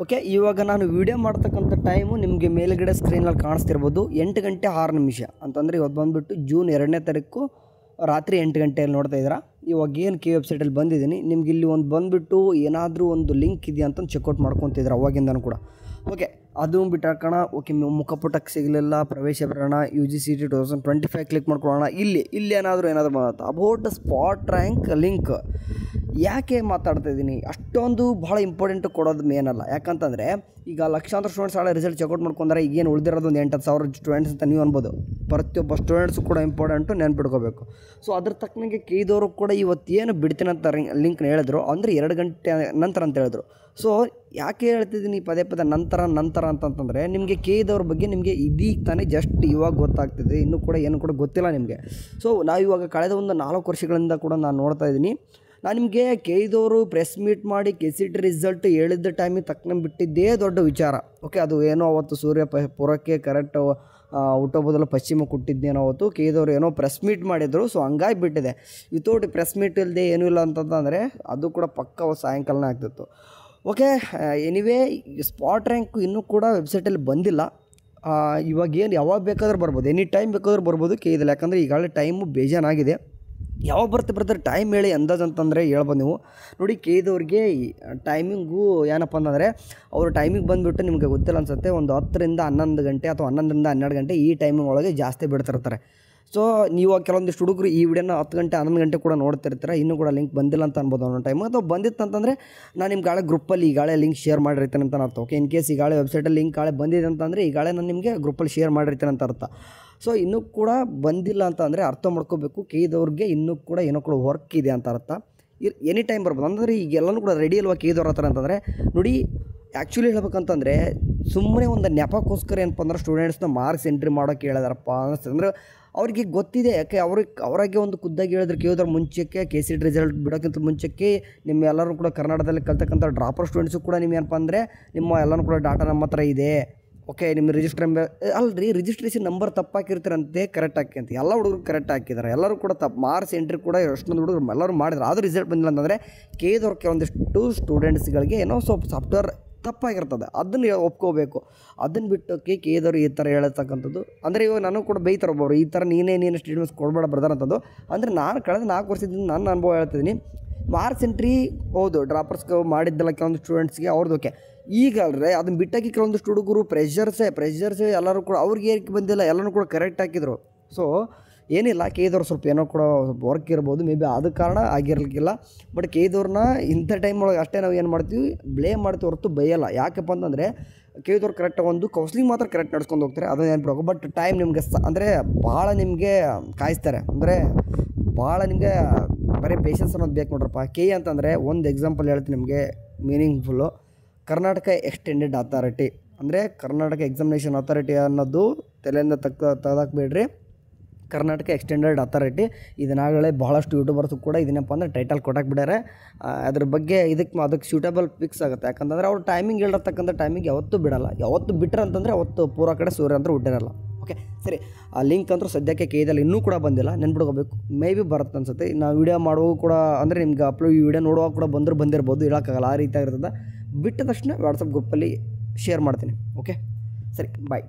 Okay, ಇವಾಗ ನಾನು video ಮಾಡ್ತಕ್ಕಂಥ ಟೈಮು ನಿಮಗೆ ಮೇಲುಗಡೆ ಸ್ಕ್ರೀನಲ್ಲಿ ಕಾಣಿಸ್ತಿರ್ಬೋದು 8 ಗಂಟೆ 6 ನಿಮಿಷ ಅಂತಂದರೆ ಇವತ್ತು ಬಂದುಬಿಟ್ಟು ಜೂನ್ 2ನೇ ತಾರೀಕು ರಾತ್ರಿ 8 ಗಂಟೆಯಲ್ಲಿ ನೋಡ್ತಾ ಇದ್ದೀರಾ. ಇವಾಗ ಏನು ಕೆ ವೆಬ್ಸೈಟಲ್ಲಿ ಬಂದಿದ್ದೀನಿ, ನಿಮ್ಗೆ ಇಲ್ಲಿ ಒಂದು ಬಂದುಬಿಟ್ಟು ಏನಾದರೂ ಒಂದು ಲಿಂಕ್ ಇದೆಯಾ ಅಂತ ಚೆಕ್ಔಟ್ ಮಾಡ್ಕೊತಿದ್ರು ಅವಾಗಿಂದನೂ ಕೂಡ. ಓಕೆ, ಅದು ಬಿಟ್ಟು ಹಾಕೋಣ. ಓಕೆ, ಮುಖಪುಟಕ್ಕೆ ಸಿಗಲಿಲ್ಲ, ಪ್ರವೇಶ ಬರೋಣ, UGCET 2025 ಕ್ಲಿಕ್ ಮಾಡ್ಕೊಳ್ಳೋಣ. ಇಲ್ಲಿ ಏನಾದರೂ ಮಾತಾಡ ಅಬೌಟ್ ಸ್ಪಾಟ್ ರ್ಯಾಂಕ್ ಲಿಂಕ್ ಯಾಕೆ ಮಾತಾಡ್ತಾ ಇದ್ದೀನಿ, ಅಷ್ಟೊಂದು ಭಾಳ ಇಂಪಾರ್ಟೆಂಟ್ ಕೊಡೋದು ಮೇನಲ್ಲ. ಯಾಕಂತಂದರೆ ಈಗ ಲಕ್ಷಾಂತರ ಸ್ಟೂಡೆಂಟ್ಸ್ ಹಳೆ ರಿಸಲ್ಟ್ ಚೆಕ್ಔಟ್ ಮಾಡ್ಕೊಂಡ್ರೆ ಈಗೇನು ಉಳಿದಿರೋದು ಒಂದು 8,000 ಸ್ಟೂಡೆಂಟ್ಸ್ ಅಂತ ನೀವು ಅನ್ಬೋದು. ಪ್ರತಿಯೊಬ್ಬ ಸ್ಟೂಡೆಂಟ್ಸು ಕೂಡ ಇಂಪಾರ್ಟೆಂಟು, ನೆನ್ಪಿಟ್ಕೋಬೇಕು. ಸೊ ಅದ್ರ ತಕ್ಕನಾಗೆ ಕೇದವರು ಕೂಡ ಇವತ್ತೇನು ಬಿಡ್ತೀನಿ ಅಂತ ಲಿಂಕ್ನ ಹೇಳಿದ್ರು, ಅಂದರೆ 2 ಗಂಟೆ ನಂತರ ಅಂತ ಹೇಳಿದ್ರು. ಸೊ ಯಾಕೆ ಹೇಳ್ತಿದ್ದೀನಿ ಪದೇ ನಂತರ ಅಂತಂತಂದರೆ ನಿಮಗೆ ಕೇದವ್ರ ಬಗ್ಗೆ ನಿಮಗೆ ಇದೀಗ ತಾನೇ ಜಸ್ಟ್ ಇವಾಗ ಗೊತ್ತಾಗ್ತಿದೆ, ಇನ್ನೂ ಕೂಡ ಏನು ಕೂಡ ಗೊತ್ತಿಲ್ಲ ನಿಮಗೆ. ಸೊ ನಾವು ಇವಾಗ ಕಳೆದ ಒಂದು 4 ವರ್ಷಗಳಿಂದ ಕೂಡ ನಾನು ನೋಡ್ತಾ ಇದ್ದೀನಿ. ನಾನು ನಿಮಗೆ ಕೇದವರು ಪ್ರೆಸ್ ಮೀಟ್ ಮಾಡಿ KCET ರಿಸಲ್ಟ್ ಹೇಳಿದ್ದ ಟೈಮಿಗೆ ತಕ್ಕನ ಬಿಟ್ಟಿದ್ದೇ ದೊಡ್ಡ ವಿಚಾರ. ಓಕೆ, ಅದು ಏನೋ ಅವತ್ತು ಸೂರ್ಯ ಪುರಕ್ಕೆ ಕರೆಕ್ಟ್ ಹುಟ್ಟೋ ಬದಲು ಪಶ್ಚಿಮ ಕೊಟ್ಟಿದ್ದೇನೋ ಅವತ್ತು ಕೇದವರು ಏನೋ ಪ್ರೆಸ್ ಮೀಟ್ ಮಾಡಿದರು. ಸೊ ಹಂಗಾಗಿ ಬಿಟ್ಟಿದೆ. ವಿತೌಟ್ ಪ್ರೆಸ್ ಮೀಟ್ ಇಲ್ಲದೆ ಏನೂ ಇಲ್ಲ ಅಂತಂದರೆ ಅದು ಕೂಡ ಪಕ್ಕ ಸಾಯಂಕಾಲನೇ ಆಗ್ತಿತ್ತು. ಓಕೆ, ಎನಿವೇ ಸ್ಪಾಟ್ ರ್ಯಾಂಕು ಇನ್ನೂ ಕೂಡ ವೆಬ್ಸೈಟಲ್ಲಿ ಬಂದಿಲ್ಲ. ಇವಾಗೇನು ಯಾವಾಗ ಬೇಕಾದ್ರೂ ಬರ್ಬೋದು, ಎನಿ ಟೈಮ್ ಬೇಕಾದ್ರೂ ಬರ್ಬೋದು ಕೇಳಿದಿಲ್ಲ. ಯಾಕಂದರೆ ಈಗಾಗಲೇ ಟೈಮು ಬೇಜಾನಾಗಿದೆ. ಯಾವಾಗ ಬರ್ತಾರೆ ಟೈಮ್ ಹೇಳಿ ಅಂದಾಜು ಅಂತಂದರೆ ಹೇಳ್ಬೋದು ನೀವು. ನೋಡಿ, ಕೇದವ್ರಿಗೆ ಟೈಮಿಂಗು ಏನಪ್ಪ ಅಂತಂದರೆ ಅವರು ಟೈಮಿಂಗ್ ಬಂದುಬಿಟ್ಟು ನಿಮಗೆ ಗೊತ್ತಿಲ್ಲ ಅನಿಸುತ್ತೆ, ಒಂದು 10ರಿಂದ 11 ಗಂಟೆ ಅಥವಾ 11ರಿಂದ 12 ಗಂಟೆ ಈ ಟೈಮಿಂಗ್ ಒಳಗೆ ಜಾಸ್ತಿ ಬಿಡ್ತಿರ್ತಾರೆ. ಸೊ ನೀವು ಕೆಲವೊಂದಿಷ್ಟು ಹುಡುಗರು ಈ ವಿಡಿಯೋನ 10 ಗಂಟೆ 11 ಗಂಟೆ ಕೂಡ ನೋಡ್ತಿರ್ತೀರ, ಇನ್ನೂ ಕೂಡ ಲಿಂಕ್ ಬಂದಿಲ್ಲ ಅಂತ ಅನ್ಬೋದು ಅನ್ನೋ ಟೈಮ್. ಅಥವಾ ಬಂದಿತ್ತು ಅಂತಂದರೆ ನಾನು ನಿಮ್ಮ ಗಾಳೆ ಗ್ರೂಪಲ್ಲಿ ಈಗಾಳೆ ಲಿಂಕ್ ಶೇರ್ ಮಾಡಿರ್ತೀನಿ ಅಂತ ಅರ್ಥ. ಓಕೆ, ಇನ್ ಕೇಸ್ ಈಗಾಳೆ ವೆಬ್ಸೈಟಲ್ಲಿ ಲಿಂಕ್ ಗಾಳೆ ಬಂದಿದೆ ಅಂತಂದರೆ ಈಗಾಳೆ ನಾನು ನಿಮಗೆ ಗ್ರೂಪಲ್ಲಿ ಶೇರ್ ಮಾಡಿರ್ತೀನಿ ಅಂತ ಅರ್ಥ. ಸೊ ಇನ್ನೂ ಕೂಡ ಬಂದಿಲ್ಲ ಅಂತ ಅಂದರೆ ಅರ್ಥ ಮಾಡ್ಕೋಬೇಕು, ಕೇದವ್ರಿಗೆ ಇನ್ನೂ ಕೂಡ ಏನೋ ಕೂಡ ವರ್ಕ್ ಇದೆ ಅಂತ ಅರ್ಥ. ಎನಿ ಟೈಮ್ ಬರ್ಬೋದು. ಅಂದರೆ ಈಗೆಲ್ಲನೂ ಕೂಡ ರೆಡಿ ಅಲ್ವಾ ಕೇದವ್ರ ಹತ್ರ ಅಂತಂದರೆ. ನೋಡಿ, ಆ್ಯಕ್ಚುಲಿ ಹೇಳ್ಬೇಕಂತಂದರೆ ಸುಮ್ಮನೆ ಒಂದು ನೆಪಕ್ಕೋಸ್ಕರ ಏನಪ್ಪ ಅಂದ್ರೆ ಸ್ಟೂಡೆಂಟ್ಸ್ನ ಮಾರ್ಕ್ಸ್ ಎಂಟ್ರಿ ಮಾಡೋಕ್ಕೆ ಹೇಳಿದಾರಪ್ಪ ಅಂದರೆ ಅವ್ರಿಗೆ ಗೊತ್ತಿದೆ. ಯಾಕೆ ಅವರಾಗೆ ಒಂದು ಖುದ್ದಾಗಿ ಹೇಳಿದ್ರು, ಕೇಳಿದ್ರೆ ಮುಂಚೆಕ್ಕೆ KCET ರಿಸಲ್ಟ್ ಬಿಡೋಕ್ಕಿಂತ ಮುಂಚೆಕ್ಕೆ ನಿಮ್ಮ ಎಲ್ಲರೂ ಕೂಡ ಕರ್ನಾಟಕದಲ್ಲಿ ಕಲ್ತಕ್ಕಂಥ ಡ್ರಾಪರ್ ಸ್ಟೂಡೆಂಟ್ಸು ಕೂಡ ನಿಮ್ಮ ಏನಪ್ಪ ಅಂದರೆ ನಿಮ್ಮ ಎಲ್ಲನೂ ಕೂಡ ಡಾಟಾ ನಮ್ಮ ಹತ್ರ ಇದೆ. ಓಕೆ, ನಿಮ್ಮ ರಿಜಿಸ್ಟ್ರೇಷನ್ ನಂಬರ್ ತಪ್ಪಾಕಿರ್ತೀರಂತೆ, ಕರೆಕ್ಟ್ ಹಾಕಿ ಎಲ್ಲ ಹುಡುಗರು ಕರೆಕ್ಟ್ ಹಾಕಿದ್ದಾರೆ. ಎಲ್ಲರೂ ಕೂಡ ಮಾರ್ಕ್ಸ್ ಎಂಟ್ರಿ ಕೂಡ ಎಷ್ಟೊಂದು ಹುಡುಗರು ಎಲ್ಲರೂ ಮಾಡಿದ್ರು, ಆದರೂ ರಿಸಲ್ಟ್ ಬಂದಿಲ್ಲ ಅಂತಂದರೆ ಕೇದವ್ರ ಕೆಲವೊಂದಿಷ್ಟು ಸ್ಟೂಡೆಂಟ್ಸ್ಗಳಿಗೆ ಏನೋ ಸ್ವಲ್ಪ ಸಾಫ್ಟ್ವೇರ್ ತಪ್ಪಾಗಿರ್ತದೆ, ಅದನ್ನು ಒಪ್ಕೋಬೇಕು. ಅದನ್ನು ಬಿಟ್ಟು ಕೇದವ್ರು ಈ ಥರ ಹೇಳತಕ್ಕಂಥದ್ದು ಅಂದರೆ ಇವಾಗ ನನಗೂ ಕೂಡ ಬೈತಾರೆ ಒಬ್ಬರು, ಈ ಥರ ನೀನು ಸ್ಟೇಟ್ಮೆಂಟ್ಸ್ ಕೊಡಬೇಡ ಬ್ರದರ್ ಅಂತದ್ದು. ಅಂದರೆ ನಾನು ಕಳೆದ 4 ವರ್ಷದಿಂದ ನನ್ನ ಅನುಭವ ಹೇಳ್ತಿದ್ದೀನಿ. ಮಾರ್ಕ್ಸ್ ಎಂಟ್ರಿ ಹೌದು ಡ್ರಾಪರ್ಸ್ಗೆ ಮಾಡಿದ್ದಲ್ಲ ಕೆಲವೊಂದು ಸ್ಟೂಡೆಂಟ್ಸ್ಗೆ ಅವ್ರದ್ದು ಓಕೆ. ಈಗ ಅಲ್ರೆ ಅದನ್ನು ಬಿಟ್ಟಾಗಿ ಕೆಲವೊಂದಿಷ್ಟು ಹುಡುಗರು ಪ್ರೆಷರ್ಸೇ ಎಲ್ಲರೂ ಕೂಡ ಅವ್ರಿಗೆ ಏನಕ್ಕೆ ಬಂದಿಲ್ಲ, ಎಲ್ಲರೂ ಕೂಡ ಕರೆಕ್ಟ್ ಹಾಕಿದರು. ಸೊ ಏನಿಲ್ಲ, ಕೇದವ್ರು ಸ್ವಲ್ಪ ಏನೋ ಕೂಡ ವರ್ಕ್ ಇರ್ಬೋದು, ಮೇ ಬಿ ಆದ ಕಾರಣ ಆಗಿರಲಿಕ್ಕಿಲ್ಲ. ಬಟ್ ಕೇದವ್ರನ್ನ ಇಂಥ ಟೈಮ್ ಒಳಗೆ ಅಷ್ಟೇ ನಾವು ಏನು ಮಾಡ್ತೀವಿ, ಬ್ಲೇಮ್ ಮಾಡ್ತೀವಿ ಹೊರತು ಬೈಯಲ್ಲ. ಯಾಕಪ್ಪ ಅಂತಂದರೆ ಕೇದವ್ರು ಕರೆಕ್ಟಾಗಿ ಒಂದು ಕೌನ್ಸ್ಲಿಂಗ್ ಮಾತ್ರ ಕರೆಕ್ಟ್ ನಡ್ಸ್ಕೊಂಡು ಹೋಗ್ತಾರೆ, ಅದನ್ನು ನೆನ್ಪಿಡೋಕೆ. ಬಟ್ ಟೈಮ್ ನಿಮಗೆ ಅಂದರೆ ಭಾಳ ನಿಮಗೆ ಕಾಯಿಸ್ತಾರೆ, ಅಂದರೆ ಭಾಳ ನಿಮಗೆ ಬರೀ ಪೇಷನ್ಸ್ ಅನ್ನೋದು ಬೇಕು ನೋಡ್ರಪ್ಪ. ಅಂತಂದರೆ ಒಂದು ಎಕ್ಸಾಂಪಲ್ ಹೇಳ್ತೀನಿ ನಿಮಗೆ ಮೀನಿಂಗ್ಫುಲ್ಲು. ಕರ್ನಾಟಕ ಎಕ್ಸ್ಟೆಂಡೆಡ್ ಅಥಾರಿಟಿ ಅಂದರೆ ಕರ್ನಾಟಕ ಎಕ್ಸಾಮಿನೇಷನ್ ಅಥಾರಿಟಿ ಅನ್ನೋದು ತಲೆಯಿಂದ ತೆಗೆದಾಕಬೇಡ್ರಿ. ಕರ್ನಾಟಕ ಎಕ್ಸ್ಟೆಂಡೆಡ್ ಅಥಾರಿಟಿ ಇದನ್ನಾಗಲೇ ಬಹಳಷ್ಟು ಯೂಟ್ಯೂಬರ್ಸು ಕೂಡ ಇದನ್ನಪ್ಪ ಅಂದರೆ ಟೈಟಲ್ ಕೊಟ್ಟಾಕ್ಬಿಟ್ಟಾರೆ. ಅದ್ರ ಬಗ್ಗೆ ಅದಕ್ಕೆ ಸೂಟೇಬಲ್ ಫಿಕ್ಸ್ ಆಗುತ್ತೆ. ಯಾಕಂತಂದರೆ ಅವ್ರು ಟೈಮಿಂಗ್ ಹೇಳಿರ್ತಕ್ಕಂಥ ಟೈಮಿಂಗ್ ಯಾವತ್ತೂ ಬಿಡಲ್ಲ. ಯಾವತ್ತು ಬಿಟ್ಟರೆ ಅಂತಂದರೆ ಅವತ್ತು ಪೂರ ಕಡೆ ಸೂರ್ಯ ಅಂತೂ ಹುಟ್ಟಿರಲ್ಲ. ಓಕೆ, ಸರಿ. ಆ ಲಿಂಕ್ ಅಂತೂ ಸದ್ಯಕ್ಕೆ ಕೇದಲ್ಲಿ ಇನ್ನೂ ಕೂಡ ಬಂದಿಲ್ಲ, ನೆನ್ಪಿಡ್ಕೋಬೇಕು. ಮೇ ಬಿ ಬರುತ್ತೆ ಅನ್ಸುತ್ತೆ. ನಾವು ವೀಡಿಯೋ ಮಾಡುವಾಗ ಕೂಡ ಅಂದರೆ ನಿಮ್ಗೆ ಈ ವಿಡಿಯೋ ನೋಡುವಾಗ ಕೂಡ ಬಂದಿರ್ಬೋದು, ಹೇಳೋಕ್ಕಾಗಲ್ಲ, ಆ ರೀತಿ ಆಗಿರ್ತದೆ. ಬಿಟ್ಟ ತಕ್ಷಣ ವಾಟ್ಸಪ್ ಗ್ರೂಪಲ್ಲಿ ಶೇರ್ ಮಾಡ್ತೀನಿ. ಓಕೆ, ಸರಿ, ಬಾಯ್.